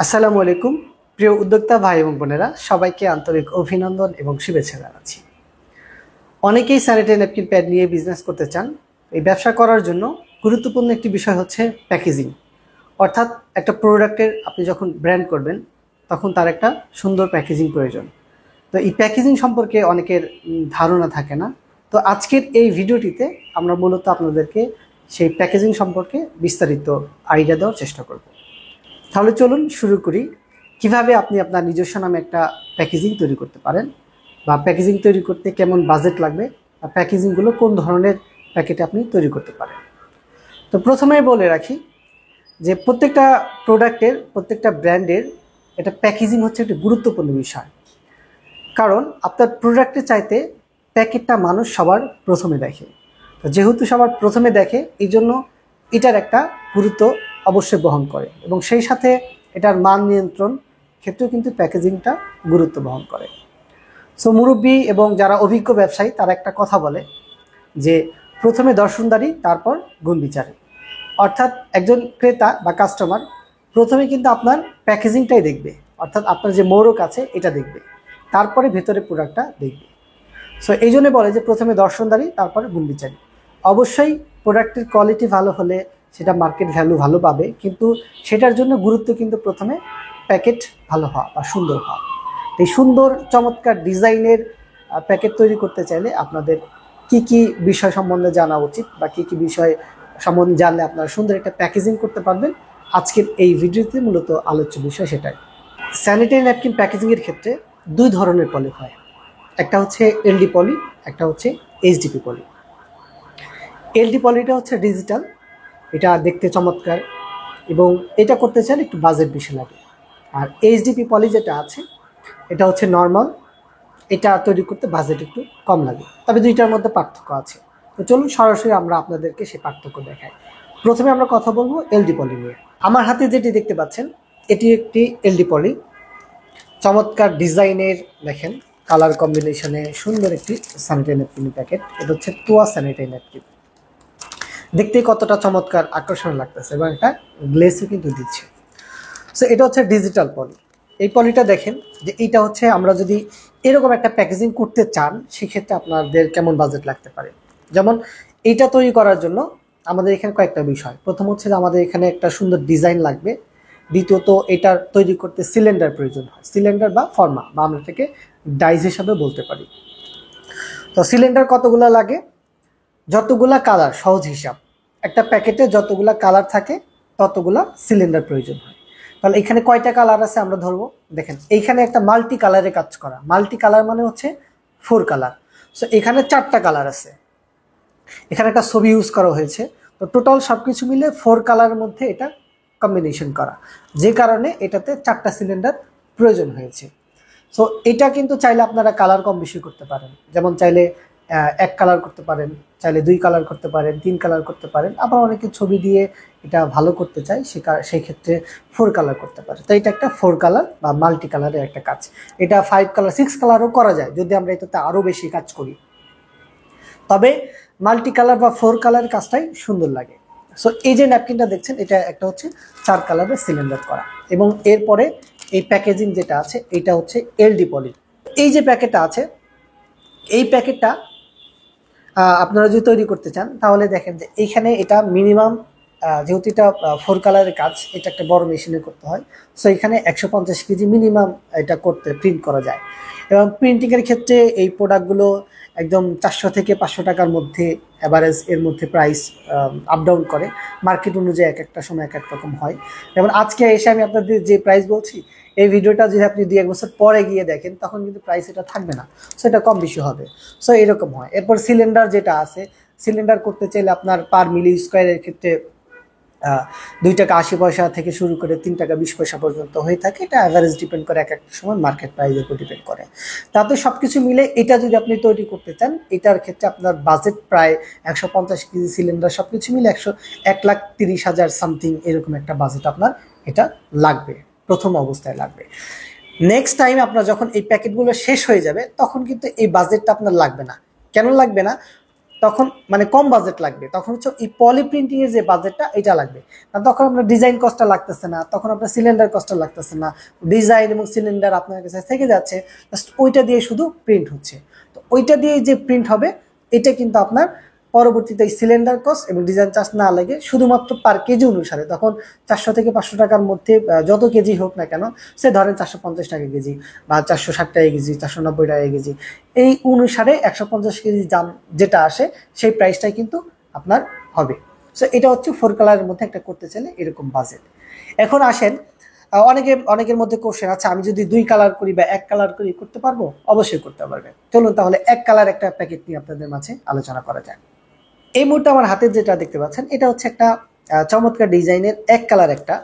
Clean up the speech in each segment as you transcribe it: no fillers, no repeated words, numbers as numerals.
আসসালামু আলাইকুম প্রিয় উদ্যোক্তা ভাই এবং বোনেরা, সবাইকে আন্তরিক অভিনন্দন এবং শুভেচ্ছা জানাচ্ছি। অনেকেই স্যানিটারি ন্যাপকিন প্যাড নিয়ে বিজনেস করতে চান। এই ব্যবসা করার জন্য গুরুত্বপূর্ণ একটি বিষয় হচ্ছে প্যাকেজিং। অর্থাৎ একটা প্রোডাক্টের আপনি যখন ব্র্যান্ড করবেন তখন তার একটা সুন্দর প্যাকেজিং প্রয়োজন। তো এই প্যাকেজিং সম্পর্কে অনেকের ধারণা থাকে না। তো আজকের এই ভিডিওটিতে আমরা মূলত আপনাদেরকে সেই প্যাকেজিং সম্পর্কে বিস্তারিত আইডিয়া দেওয়ার চেষ্টা করব। তাহলে চলুন শুরু করি। কিভাবে আপনি আপনার নিজস্ব নামে একটা প্যাকেজিং তৈরি করতে পারেন, বা প্যাকেজিং তৈরি করতে কেমন বাজেট লাগবে, বা প্যাকেজিংগুলো কোন ধরনের প্যাকেটে আপনি তৈরি করতে পারেন। তো প্রথমেই বলে রাখি যে প্রত্যেকটা প্রোডাক্টের, প্রত্যেকটা ব্র্যান্ডের এটা প্যাকেজিং হচ্ছে একটি গুরুত্বপূর্ণ বিষয়। কারণ আপনার প্রোডাক্টের চাইতে প্যাকেটটা মানুষ সবার প্রথমে দেখে। তো যেহেতু সবার প্রথমে দেখে, এই জন্য এটার একটা গুরুত্ব অবশ্যই বহন করে, এবং সেই সাথে এটার মান নিয়ন্ত্রণ ক্ষেত্রেও কিন্তু প্যাকেজিংটা গুরুত্ব বহন করে। সো মুরব্বী এবং যারা অভিজ্ঞ ব্যবসায়ী তারা একটা কথা বলে যে প্রথমে দর্শনদারি, তারপর গুণ বিচারে। অর্থাৎ একজন ক্রেতা বা কাস্টমার প্রথমে কিন্তু আপনার প্যাকেজিংটাই দেখবে, অর্থাৎ আপনার যে মোড়ক আছে এটা দেখবে, তারপরে ভেতরে প্রোডাক্টটা দেখবে। সো এই জন্য বলে যে প্রথমে দর্শনদারি, তারপরে গুণ বিচারি। অবশ্যই প্রোডাক্টের কোয়ালিটি ভালো হলে সেটা মার্কেট ভ্যালু ভালো পাবে, কিন্তু সেটার জন্য গুরুত্ব কিন্তু প্রথমে প্যাকেট ভালো হওয়া বা সুন্দর হওয়া। এই সুন্দর চমৎকার ডিজাইনের প্যাকেট তৈরি করতে চাইলে আপনাদের কি কি বিষয় সম্বন্ধে জানা উচিত, বা কি কি বিষয় সম্বন্ধে জানলে আপনারা সুন্দর একটা প্যাকেজিং করতে পারবেন, আজকের এই ভিডিওতে মূলত আলোচ্য বিষয় সেটাই। স্যানিটারি ন্যাপকিন প্যাকেজিংয়ের ক্ষেত্রে দুই ধরনের পলি হয়। একটা হচ্ছে এলডি পলি, একটা হচ্ছে এইচডিপি পলি। এলডি পলিটা হচ্ছে ডিজিটাল, এটা দেখতে চমৎকার এবং এটা করতে চাইলে একটু বাজেট বেশি লাগে। আর এইচডিপি পলি যেটা আছে এটা হচ্ছে নর্মাল, এটা তৈরি করতে বাজেট একটু কম লাগে, তবে দুইটার মধ্যে পার্থক্য আছে। তো চলুন সরাসরি আমরা আপনাদেরকে সেই পার্থক্য দেখাই। প্রথমে আমরা কথা বলবো এলডি পলি নিয়ে। আমার হাতে যেটি দেখতে পাচ্ছেন এটি একটি এলডি পলি, চমৎকার ডিজাইনের, দেখেন কালার কম্বিনেশনে সুন্দর একটি স্যানিটারি ন্যাপকিন প্যাকেট। এটা হচ্ছে তোয়া স্যানিটারি ন্যাপকিন। দেখতে কতটা চমৎকার আকর্ষণ লাগতেছে, এবং একটা গ্লেসও কিন্তু দিচ্ছে। সো এটা হচ্ছে ডিজিটাল পলি। এই পলিটা দেখেন যে এইটা হচ্ছে, আমরা যদি এরকম একটা প্যাকেজিং করতে চান সেক্ষেত্রে আপনাদের কেমন বাজেট লাগতে পারে। যেমন এইটা তৈরি করার জন্য আমাদের এখানে কয়েকটা বিষয়। প্রথম হচ্ছে যে আমাদের এখানে একটা সুন্দর ডিজাইন লাগবে। দ্বিতীয়ত এটার তৈরি করতে সিলিন্ডার প্রয়োজন হয়, সিলিন্ডার বা ফর্মা, বা আমরা এটাকে ডাইস হিসাবে বলতে পারি। তো সিলিন্ডার কতগুলো লাগে? যতগুলা কালার, সহজ হিসাব, একটা প্যাকেটে যতগুলা কালার থাকে ততগুলা সিলিন্ডার প্রয়োজন হয়। তাহলে এখানে কয়টা কালার আছে আমরা ধরবো। দেখেন এইখানে একটা মাল্টি কালারে কাজ করা, মাল্টি কালার মানে হচ্ছে 4 কালার। সো এখানে 4টা কালার আছে, এখানে একটা ছবি ইউজ করা হয়েছে। তো টোটাল সবকিছু মিলে 4 কালারের মধ্যে এটা কম্বিনেশন করা, যে কারণে এটাতে 4টা সিলিন্ডার প্রয়োজন হয়েছে। সো এটা কিন্তু চাইলে আপনারা কালার কম বেশি করতে পারেন, যেমন চাইলে 1 কালার করতে পারেন, চাইলে 2 কালার করতে পারেন, 3 কালার করতে পারেন। আবার অনেকে ছবি দিয়ে এটা ভালো করতে চায়, সেই ক্ষেত্রে 4 কালার করতে পারে। তো এটা একটা 4 কালার বা মাল্টি কালারের একটা কাজ। এটা 5 কালার, 6 কালারও করা যায় যদি আমরা এটাতে আরও বেশি কাজ করি, তবে মাল্টি কালার বা 4 কালারের কাজটাই সুন্দর লাগে। সো এই যে ন্যাপকিনটা দেখছেন এটা একটা হচ্ছে 4 কালারের সিলিন্ডার করা, এবং এরপরে এই প্যাকেজিং যেটা আছে এটা হচ্ছে এলডি পলি। এই যে প্যাকেটটা আছে, এই প্যাকেটটা আপনারা যদি তৈরি করতে চান তাহলে দেখেন যে এইখানে এটা মিনিমাম, যেহেতু এটা 4 কালারের কাজ, এটা একটা বড় মেশিনে করতে হয়। সো এখানে 150 কেজি মিনিমাম এটা করতে প্রিন্ট করা যায়, এবং প্রিন্টিংয়ের ক্ষেত্রে এই প্রোডাক্টগুলো একদম 400 থেকে 500 টাকার মধ্যে অ্যাভারেজ, এর মধ্যে প্রাইস আপ ডাউন করে। মার্কেট অনুযায়ী এক একটা সময় এক এক রকম হয়। যেমন আজকে এসে আমি আপনাদের যে প্রাইস বলছি, এই ভিডিওটা যদি আপনি 2-1 বছর পরে গিয়ে দেখেন তখন কিন্তু প্রাইস এটা থাকবে না, সো এটা কম বেশি হবে। সো এরকম হয়। এরপর সিলিন্ডার যেটা আছে, সিলিন্ডার করতে চাইলে আপনার পার মিলি স্কোয়ারের ক্ষেত্রে 2 টাকা 80 পয়সা থেকে শুরু করে 3 টাকা 20 পয়সা পর্যন্ত হয়ে থাকে। এটা অ্যাভারেজ ডিপেন্ড করে, এক একটা সময় মার্কেট প্রাইসের উপর ডিপেন্ড করে। তাতে সব কিছু মিলে এটা যদি আপনি তৈরি করতে চান, এটার ক্ষেত্রে আপনার বাজেট প্রায় 150 কেজি সিলিন্ডার সব কিছু মিলে 1,30,000 সামথিং, এরকম একটা বাজেট আপনার এটা লাগবে, প্রথম অবস্থায় লাগবে। নেক্সট টাইম আপনার যখন এই প্যাকেটগুলো শেষ হয়ে যাবে তখন কিন্তু এই বাজেটটা আপনার লাগবে না। কেন লাগবে না? তখন মানে কম বাজেট লাগবে, তখন হচ্ছে এই পলি প্রিন্টিং এর যে বাজেটটা এটা লাগবে। কারণ তখন আপনার ডিজাইন কস্টটা লাগতেছে না, তখন আপনার সিলিন্ডার কস্টটা লাগতেছে না, ডিজাইন এবং সিলিন্ডার আপনার কাছে থেকে যাচ্ছে, জাস্ট ওইটা দিয়ে শুধু প্রিন্ট হচ্ছে। তো ওইটা দিয়ে যে প্রিন্ট হবে এটা কিন্তু আপনার পরবর্তীতে সিলিন্ডার কস্ট এবং ডিজাইন চার্জ না লাগে, শুধুমাত্র পার কেজি অনুসারে। তখন 400 থেকে 500 টাকার মধ্যে যত কেজি হোক না কেন, সে ধরেন 450 টাকা কেজি বা 460 টাকা কেজি, 490 টাকা কেজি, এই অনুসারে 150 কেজি দাম যেটা আসে সেই প্রাইসটাই কিন্তু আপনার হবে। সো এটা হচ্ছে 4 কালারের মধ্যে একটা করতে চাইলে এরকম বাজেট। এখন আসেন, অনেকের মধ্যে কোশ্চেন, আচ্ছা আমি যদি 2 কালার করি বা 1 কালার করি করতে পারবো? অবশ্যই করতে পারবেন। চলুন তাহলে 1 কালার একটা প্যাকেট নিয়ে আপনাদের মাঝে আলোচনা করা যাক। এই মুহূর্তে আমার হাতে যেটা দেখতে পাচ্ছেন এটা হচ্ছে একটা চমৎকার ডিজাইনের 1 কালার একটা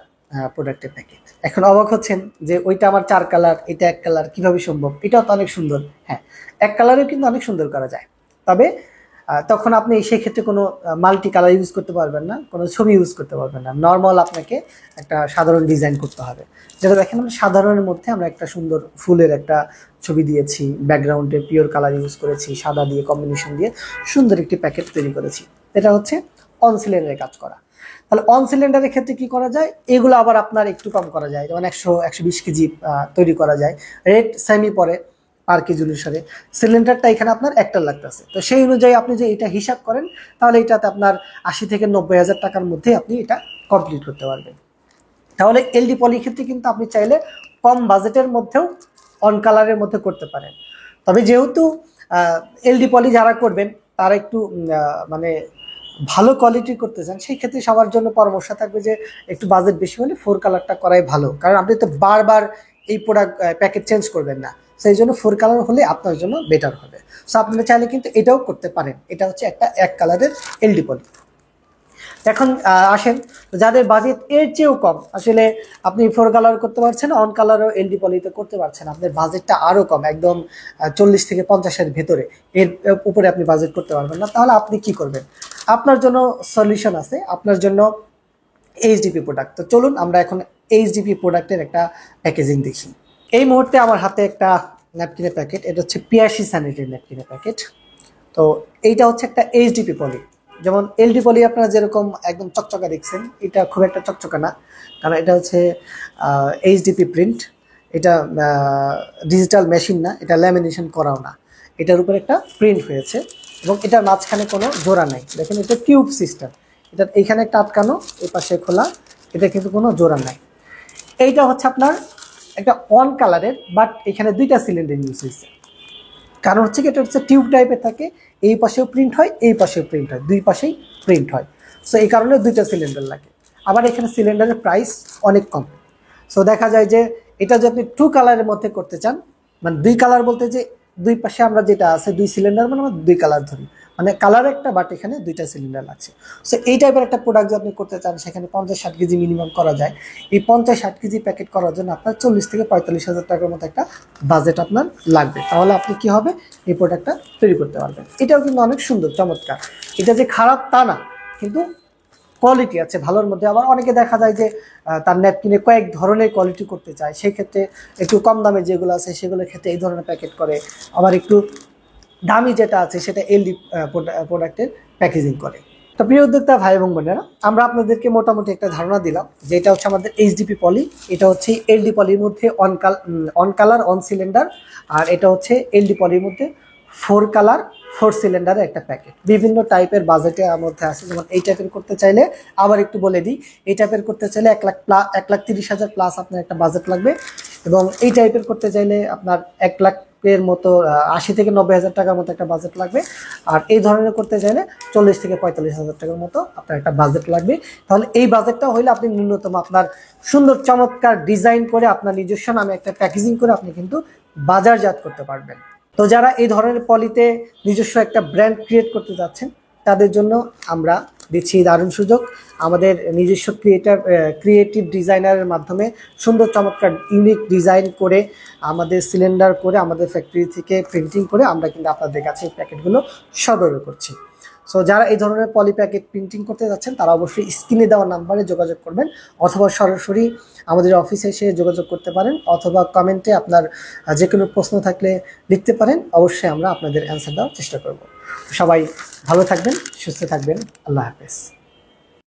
প্রোডাক্টের প্যাকেট। এখন অবাক হচ্ছেন যে ওইটা আমার 4 কালার, এটা 1 কালার, কিভাবে সম্ভব? এটাও তো অনেক সুন্দর। হ্যাঁ, 1 কালারেও কিন্তু অনেক সুন্দর করা যায়, তবে তখন আপনি সেই ক্ষেত্রে কোনো মাল্টি কালার ইউজ করতে পারবেন না, কোনো ছবি ইউজ করতে পারবেন না। নর্মাল আপনাকে একটা সাধারণ ডিজাইন করতে হবে। যেটা দেখেন আমরা সাধারণের মধ্যে আমরা একটা সুন্দর ফুলের একটা ছবি দিয়েছি, ব্যাকগ্রাউন্ডে পিওর কালার ইউজ করেছি, সাদা দিয়ে কম্বিনেশন দিয়ে সুন্দর একটি প্যাকেট তৈরি করেছি। এটা হচ্ছে অন সিলিন্ডারে কাজ করা। তাহলে অন সিলিন্ডারের ক্ষেত্রে কি করা যায়? এগুলো আবার আপনার একটু কম করা যায়, যেমন 100-120 কেজি তৈরি করা যায়। রেট সেমি পড়ে পার কেজি অনুসারে। সিলিন্ডারটা এখানে আপনার একটা লাগতেছে, তো সেই অনুযায়ী আপনি যে এটা হিসাব করেন তাহলে এটাতে আপনার 80 থেকে 90 হাজার টাকার মধ্যে আপনি এটা কমপ্লিট করতে পারবেন। তাহলে এলডি পলি ক্ষেত্রে কিন্তু আপনি চাইলে কম বাজেটের মধ্যেও অন কালারের মধ্যে করতে পারেন। তবে যেহেতু এলডি পলি যারা করবেন তারা একটু মানে ভালো কোয়ালিটি করতে চান, সেই ক্ষেত্রে সবার জন্য পরামর্শ থাকবে যে একটু বাজেট বেশি হলে 4 কালারটা করাই ভালো, কারণ আপনি তো বারবার এই প্রোডাক্ট প্যাকেট চেঞ্জ করবেন না। সেই জন্য 4 কালার হলে আপনার জন্য বেটার হবে। সো আপনারা চাইলে কিন্তু এটাও করতে পারেন। এটা হচ্ছে একটা 1 কালারের এলডি পলি। এখন আসেন, যাদের বাজেট এর চেয়েও কম, আসলে আপনি 4 কালার করতে পারছেন, অন কালারও এলডি পলিতে করতে পারছেন, আপনার বাজেটটা আরও কম, একদম 40 থেকে 50-এর ভেতরে, এর উপরে আপনি বাজেট করতে পারবেন না, তাহলে আপনি কি করবেন? আপনার জন্য সলিউশন আছে, আপনার জন্য এইচডিপি প্রোডাক্ট। তো চলুন আমরা এখন এইচডিপি প্রোডাক্টের একটা প্যাকেজিং দেখি। এই মুহূর্তে আমার হাতে একটা ন্যাপকিনের প্যাকেট, এটা হচ্ছে পিয়াসি স্যানিটারি ন্যাপকিনের প্যাকেট। তো এইটা হচ্ছে একটা এইচডিপি পলি। যেমন এলডি পলি আপনারা যেরকম একদম চকচকা দেখছেন, এটা খুব একটা চকচকা না, কারণ এটা হচ্ছে এইচডিপি প্রিন্ট। এটা ডিজিটাল মেশিন না, এটা ল্যামিনেশন করাও না, এটার উপর একটা প্রিন্ট হয়েছে এবং এটার মাঝখানে কোনো জোড়া নাই। দেখেন এটা টিউব সিস্টেম, এটা এইখানে একটা আটকানো, এই পাশে খোলা, এটা কিন্তু কোনো জোড়া নাই। এইটা হচ্ছে আপনার একটা অন কালারের, বাট এখানে 2টা সিলিন্ডার ইউজ হয়েছে। কারণ হচ্ছে কি, এটা হচ্ছে টিউব টাইপের থাকে, এই পাশেও প্রিন্ট হয়, এই পাশেও প্রিন্ট হয়, 2 পাশেই প্রিন্ট হয়। সো এই কারণে 2টা সিলিন্ডার লাগে। আবার এখানে সিলিন্ডারের প্রাইস অনেক কম। সো দেখা যায় যে এটা যদি আপনি 2 কালারের মধ্যে করতে চান, মানে 2 কালার বলতে যে 2 পাশে আমরা যেটা আছে 2 সিলিন্ডার, মানে আমরা 2 কালার ধরি, মানে কালার একটা, বাট এখানে 2টা সিলিন্ডার লাগছে। সো এই টাইপের একটা প্রোডাক্ট যদি আপনি করতে চান, সেখানে 50-60 কেজি মিনিমাম করা যায়। এই 50-60 কেজি প্যাকেট করার জন্য আপনার 40 থেকে 45 হাজার টাকার মতো একটা বাজেট আপনার লাগবে। তাহলে আপনি কি হবে, এই প্রোডাক্টটা তৈরি করতে পারবেন। এটাও কিন্তু অনেক সুন্দর, চমৎকার। এটা যে খারাপ তা না, কিন্তু কোয়ালিটি আছে ভালোর মধ্যে। আবার অনেকে দেখা যায় যে তার ন্যাপকিনে কয়েক ধরনের কোয়ালিটি করতে চায়, সেই ক্ষেত্রে একটু কম দামে যেগুলো আছে সেগুলোর ক্ষেত্রে এই ধরনের প্যাকেট করে। আবার একটু দামি যেটা আছে সেটা এলডি প্রোডাক্টের প্যাকেজিং করে। তো প্রিয় উদ্যোক্তা ভাই এবং বোনেরা, আমরা আপনাদেরকে মোটামুটি একটা ধারণা দিলাম যে এটা হচ্ছে আমাদের এইচডিপি পলি, এটা হচ্ছে এলডি পলির মধ্যে অন কালার অন সিলিন্ডার, আর এটা হচ্ছে এলডি পলির মধ্যে 4 কালার 4 সিলিন্ডারের একটা প্যাকেট। বিভিন্ন টাইপের বাজেটের মধ্যে আছে, যেমন এই টাইপের করতে চাইলে, আবার একটু বলে দিই, এই টাইপের করতে চাইলে 1,30,000 প্লাস আপনার একটা বাজেট লাগবে, এবং এই টাইপের করতে চাইলে আপনার 1 লাখের মতো 80 থেকে 90 হাজার টাকার মতো একটা বাজেট লাগবে। আর এই ধরনের করতে চাইলে 40 থেকে 45 হাজার টাকার মতো আপনার একটা বাজেট লাগবে। তাহলে এই বাজেটটা হইলে আপনি ন্যূনতম আপনার সুন্দর চমৎকার ডিজাইন করে আপনার নিজস্ব নামে একটা প্যাকেজিং করে আপনি কিন্তু বাজারজাত করতে পারবেন। তো যারা এই ধরনের পলিতে নিজস্ব একটা ব্র্যান্ড ক্রিয়েট করতে যাচ্ছেন, তাদের জন্য আমরা দিচ্ছি দারুণ সুযোগ। আমাদের নিজস্ব ক্রিয়েটিভ ডিজাইনারের মাধ্যমে সুন্দর চমৎকার ইউনিক ডিজাইন করে, আমাদের সিলিন্ডার করে, আমাদের ফ্যাক্টরি থেকে প্রিন্টিং করে আমরা কিন্তু আপনাদের কাছে এই প্যাকেটগুলো সরবরাহ করছি। সো যারা এই ধরনের পলি প্যাকেট প্রিন্টিং করতে যাচ্ছেন, তারা অবশ্যই স্ক্রিনে দেওয়া নাম্বারে যোগাযোগ করবেন, অথবা সরাসরি আমাদের অফিসে এসে যোগাযোগ করতে পারেন, অথবা কমেন্টে আপনার যে কোনো প্রশ্ন থাকলে লিখতে পারেন। অবশ্যই আমরা আপনাদের অ্যান্সার দেওয়ার চেষ্টা করব। সবাই ভালো থাকবেন, সুস্থ থাকবেন। আল্লাহ হাফেজ।